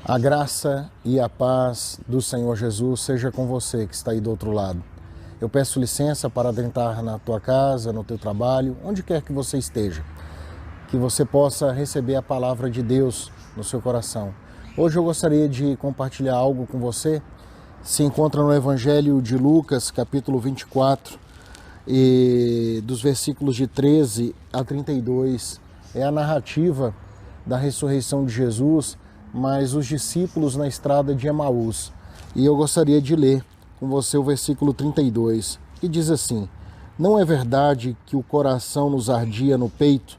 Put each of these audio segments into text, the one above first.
A graça e a paz do Senhor Jesus seja com você que está aí do outro lado. Eu peço licença para adentrar na tua casa, no teu trabalho, onde quer que você esteja. Que você possa receber a palavra de Deus no seu coração. Hoje eu gostaria de compartilhar algo com você. Se encontra no Evangelho de Lucas, capítulo 24, e dos versículos de 13 a 32. É a narrativa da ressurreição de Jesus, mas os discípulos na estrada de Emaús. E eu gostaria de ler com você o versículo 32, que diz assim: Não é verdade que o coração nos ardia no peito,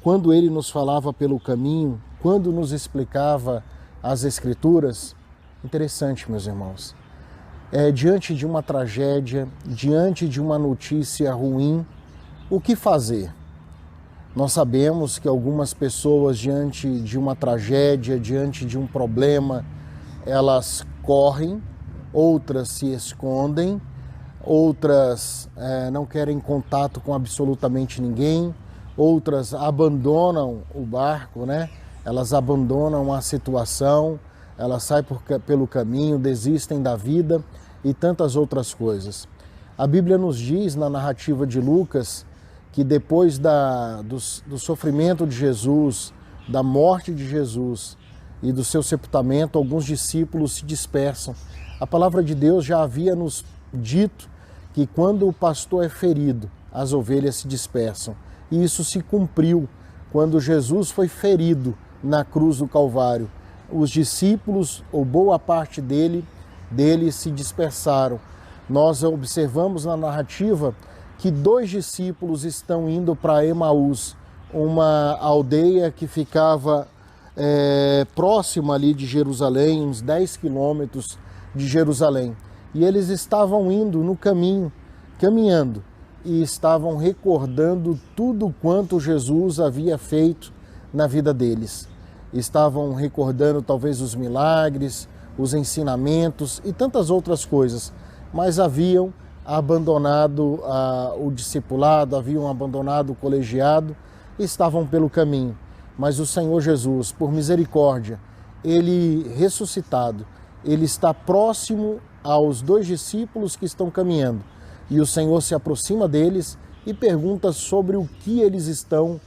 quando ele nos falava pelo caminho, quando nos explicava as Escrituras? Interessante, meus irmãos. Diante de uma tragédia, diante de uma notícia ruim, o que fazer? Nós sabemos que algumas pessoas, diante de uma tragédia, diante de um problema, elas correm, outras se escondem, outras não querem contato com absolutamente ninguém, outras abandonam o barco, né? Elas abandonam a situação, elas saem pelo caminho, desistem da vida e tantas outras coisas. A Bíblia nos diz, na narrativa de Lucas, que depois do sofrimento de Jesus, da morte de Jesus e do seu sepultamento, alguns discípulos se dispersam. A palavra de Deus já havia nos dito que quando o pastor é ferido, as ovelhas se dispersam. E isso se cumpriu quando Jesus foi ferido na cruz do Calvário. Os discípulos, ou boa parte deles se dispersaram. Nós observamos na narrativa que 2 discípulos estão indo para Emaús, uma aldeia que ficava próxima ali de Jerusalém, uns 10 quilômetros de Jerusalém. E eles estavam indo no caminho, caminhando, e estavam recordando tudo quanto Jesus havia feito na vida deles. Estavam recordando talvez os milagres, os ensinamentos e tantas outras coisas, mas haviam abandonado o discipulado, haviam abandonado o colegiado, estavam pelo caminho. Mas o Senhor Jesus, por misericórdia, ele ressuscitado, ele está próximo aos 2 discípulos que estão caminhando. E o Senhor se aproxima deles e pergunta sobre o que eles estão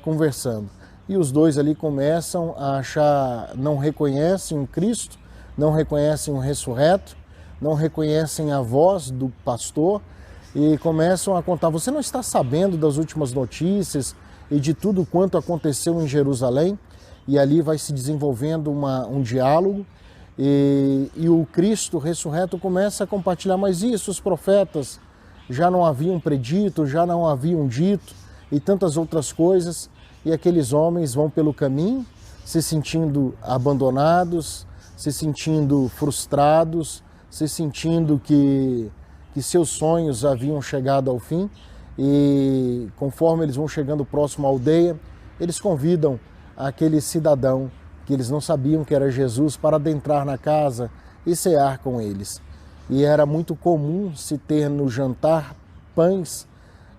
conversando. E os 2 ali começam a achar, não reconhecem o Cristo, não reconhecem o ressurreto, não reconhecem a voz do pastor e começam a contar: você não está sabendo das últimas notícias e de tudo quanto aconteceu em Jerusalém? E ali vai se desenvolvendo um diálogo e o Cristo ressurreto começa a compartilhar: mas isso, os profetas já não haviam predito, já não haviam dito e tantas outras coisas. E aqueles homens vão pelo caminho se sentindo abandonados, se sentindo frustrados, se sentindo que seus sonhos haviam chegado ao fim. E conforme eles vão chegando próximo à aldeia, eles convidam aquele cidadão que eles não sabiam que era Jesus para adentrar na casa e cear com eles. E era muito comum se ter no jantar pães,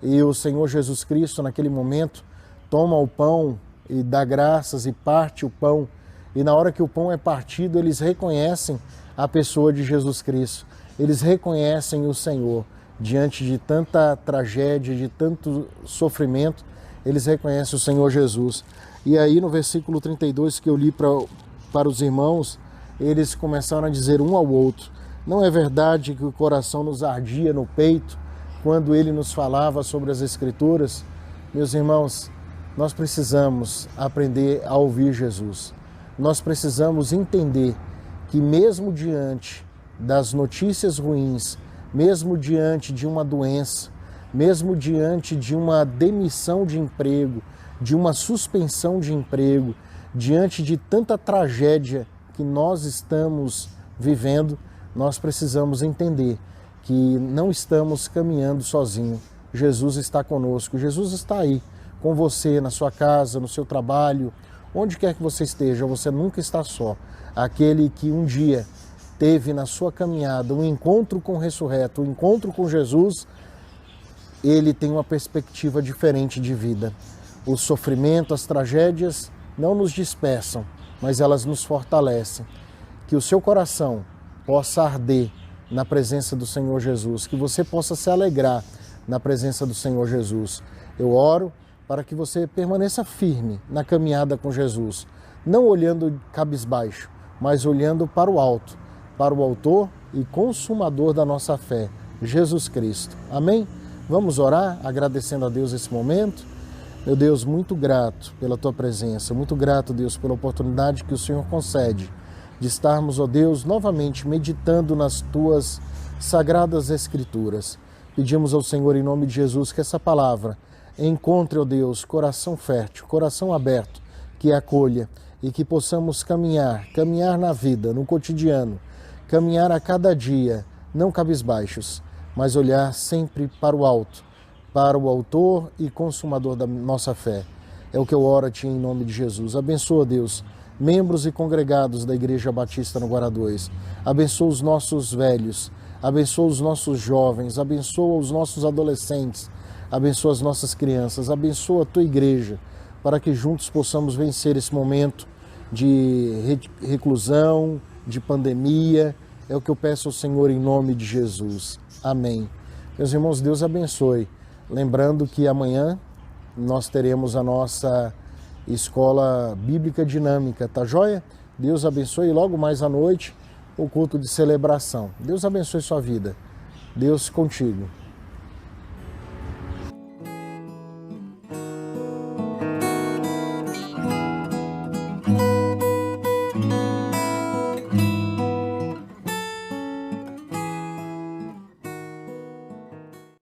e o Senhor Jesus Cristo naquele momento toma o pão e dá graças e parte o pão. E na hora que o pão é partido, eles reconhecem a pessoa de Jesus Cristo. Eles reconhecem o Senhor. Diante de tanta tragédia, de tanto sofrimento, eles reconhecem o Senhor Jesus. E aí no versículo 32 que eu li para os irmãos, eles começaram a dizer um ao outro: não é verdade que o coração nos ardia no peito quando ele nos falava sobre as Escrituras? Meus irmãos, nós precisamos aprender a ouvir Jesus. Nós precisamos entender que mesmo diante das notícias ruins, mesmo diante de uma doença, mesmo diante de uma demissão de emprego, de uma suspensão de emprego, diante de tanta tragédia que nós estamos vivendo, nós precisamos entender que não estamos caminhando sozinhos. Jesus está conosco, Jesus está aí com você, na sua casa, no seu trabalho, onde quer que você esteja, você nunca está só. Aquele que um dia teve na sua caminhada um encontro com o ressurreto, um encontro com Jesus, ele tem uma perspectiva diferente de vida. O sofrimento, as tragédias não nos dispersam, mas elas nos fortalecem. Que o seu coração possa arder na presença do Senhor Jesus, que você possa se alegrar na presença do Senhor Jesus. Eu oro para que você permaneça firme na caminhada com Jesus, não olhando cabisbaixo, mas olhando para o alto, para o autor e consumador da nossa fé, Jesus Cristo. Amém? Vamos orar agradecendo a Deus esse momento. Meu Deus, muito grato pela Tua presença, muito grato, Deus, pela oportunidade que o Senhor concede de estarmos, ó Deus, novamente meditando nas Tuas sagradas Escrituras. Pedimos ao Senhor, em nome de Jesus, que essa palavra encontre, ó Deus, coração fértil, coração aberto, que acolha e que possamos caminhar na vida, no cotidiano, caminhar a cada dia, não cabisbaixos, mas olhar sempre para o alto, para o autor e consumador da nossa fé. É o que eu oro a Ti em nome de Jesus. Abençoa, Deus, membros e congregados da Igreja Batista no Guará 2. Abençoa os nossos velhos, abençoa os nossos jovens, abençoa os nossos adolescentes, abençoa as nossas crianças, abençoa a Tua Igreja, para que juntos possamos vencer esse momento de reclusão, de pandemia. É o que eu peço ao Senhor em nome de Jesus. Amém. Meus irmãos, Deus abençoe. Lembrando que amanhã nós teremos a nossa escola bíblica dinâmica, tá joia? Deus abençoe e logo mais à noite o culto de celebração. Deus abençoe sua vida. Deus contigo.